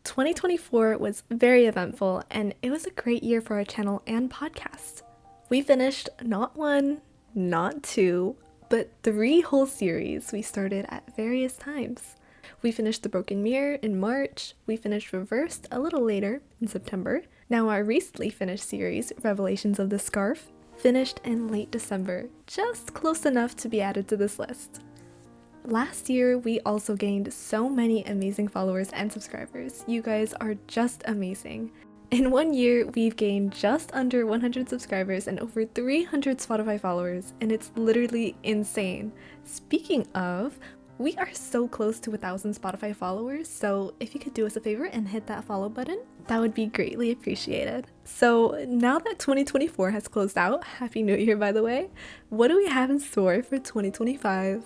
2024 was very eventful, and it was a great year for our channel and podcast. We finished not one, not two, but three whole series we started at various times. We finished The Broken Mirror in March, we finished Reversed a little later in September. Now our recently finished series, Revelations of the Scarf, finished in late December, just close enough to be added to this list. Last year, we also gained so many amazing followers and subscribers. You guys are just amazing. In 1 year, we've gained just under 100 subscribers and over 300 Spotify followers, and it's literally insane. Speaking of, we are so close to 1,000 Spotify followers, so if you could do us a favor and hit that follow button, that would be greatly appreciated. So now that 2024 has closed out, Happy New Year by the way, what do we have in store for 2025?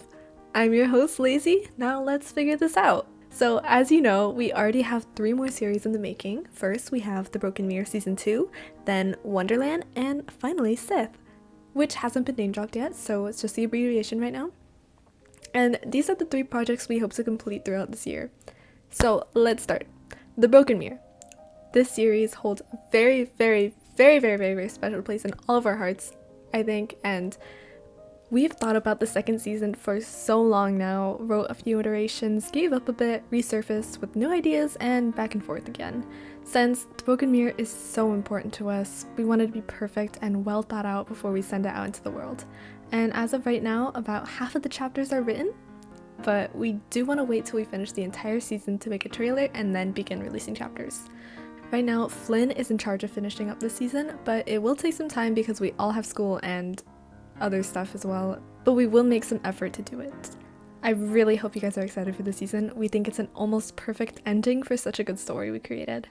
I'm your host, Lazy. Now let's figure this out. So as you know, we already have 3 more series in the making. First, we have The Broken Mirror Season 2, then Wonderland, and finally SITH, which hasn't been name dropped yet, so it's just the abbreviation right now. And these are the 3 projects we hope to complete throughout this year. So let's start. The Broken Mirror. This series holds a very, very, very, very, very, very special place in all of our hearts, I think, and we've thought about the second season for so long now, wrote a few iterations, gave up a bit, resurfaced with new ideas, and back and forth again. Since The Broken Mirror is so important to us, we wanted to be perfect and well thought out before we send it out into the world. And as of right now, about half of the chapters are written, but we do want to wait till we finish the entire season to make a trailer and then begin releasing chapters. Right now, Flynn is in charge of finishing up this season, but it will take some time because we all have school and other stuff as well, but we will make some effort to do it. I really hope you guys are excited for the season. We think it's an almost perfect ending for such a good story we created.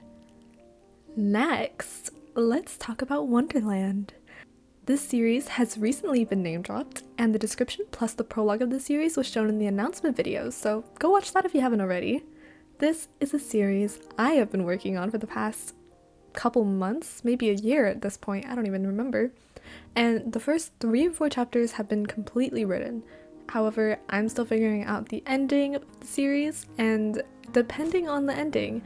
Next, let's talk about Wonderland. This series has recently been name dropped, and the description plus the prologue of the series was shown in the announcement videos, so go watch that if you haven't already. This is a series I have been working on for the past couple months, maybe a year at this point, I don't even remember. And the first 3 or 4 chapters have been completely written. However, I'm still figuring out the ending of the series, and depending on the ending,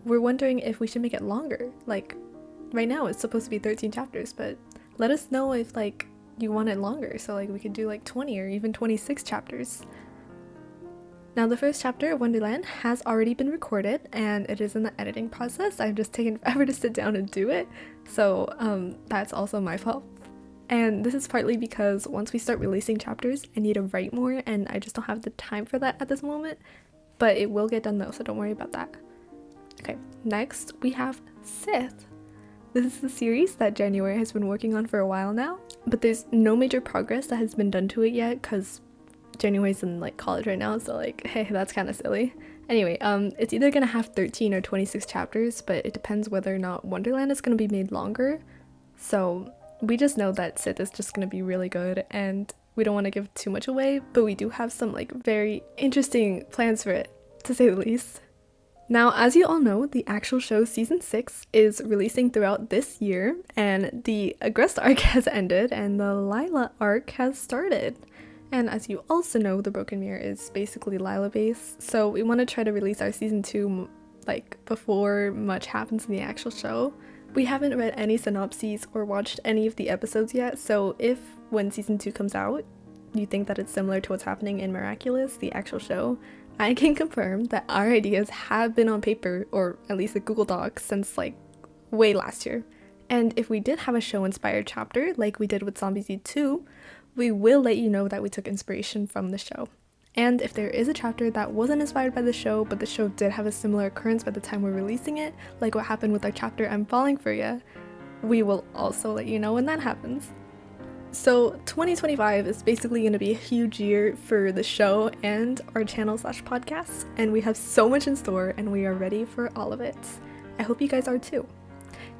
we're wondering if we should make it longer. Like, right now it's supposed to be 13 chapters, but let us know if, like, you want it longer, so, like, we could do, like, 20 or even 26 chapters. Now, the first chapter of Wonderland has already been recorded, and it is in the editing process. I've just taken forever to sit down and do it, so that's also my fault. And this is partly because once we start releasing chapters, I need to write more, and I just don't have the time for that at this moment. But it will get done though, so don't worry about that. Okay, next we have SITH. This is the series that January has been working on for a while now, but there's no major progress that has been done to it yet because January's in like college right now, so like, hey, that's kind of silly. Anyway, it's either gonna have 13 or 26 chapters, but it depends whether or not Wonderland is gonna be made longer. So we just know that SITH is just gonna be really good, and we don't want to give too much away, but we do have some like very interesting plans for it, to say the least. Now, as you all know, the actual show Season 6 is releasing throughout this year, and the Agresta arc has ended, and the Lila arc has started. And as you also know, The Broken Mirror is basically Lila based, so we want to try to release our Season 2 like before much happens in the actual show. We haven't read any synopses or watched any of the episodes yet, so if when Season 2 comes out, you think that it's similar to what's happening in Miraculous, the actual show, I can confirm that our ideas have been on paper, or at least a Google Doc, since like way last year. And if we did have a show-inspired chapter, like we did with Zombie Z 2, we will let you know that we took inspiration from the show. And if there is a chapter that wasn't inspired by the show, but the show did have a similar occurrence by the time we're releasing it, like what happened with our chapter I'm Falling For Ya, we will also let you know when that happens. So 2025 is basically going to be a huge year for the show and our channel/podcast, and we have so much in store and we are ready for all of it. I hope you guys are too.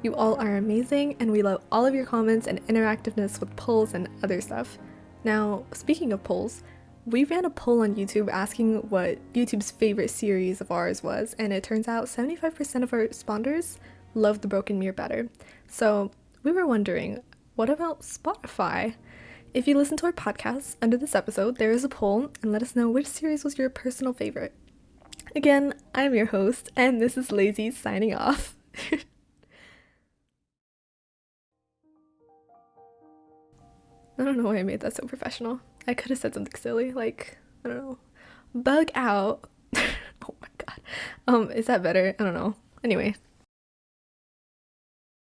You all are amazing, and we love all of your comments and interactiveness with polls and other stuff. Now, speaking of polls, we ran a poll on YouTube asking what YouTube's favorite series of ours was, and it turns out 75% of our responders loved The Broken Mirror better. So we were wondering, what about Spotify? If you listen to our podcast under this episode, there is a poll, and let us know which series was your personal favorite. Again, I'm your host, and this is Lazy signing off. I don't know why I made that so professional. I could have said something silly, like, I don't know, bug out. Oh my god. Is that better? I don't know. Anyway,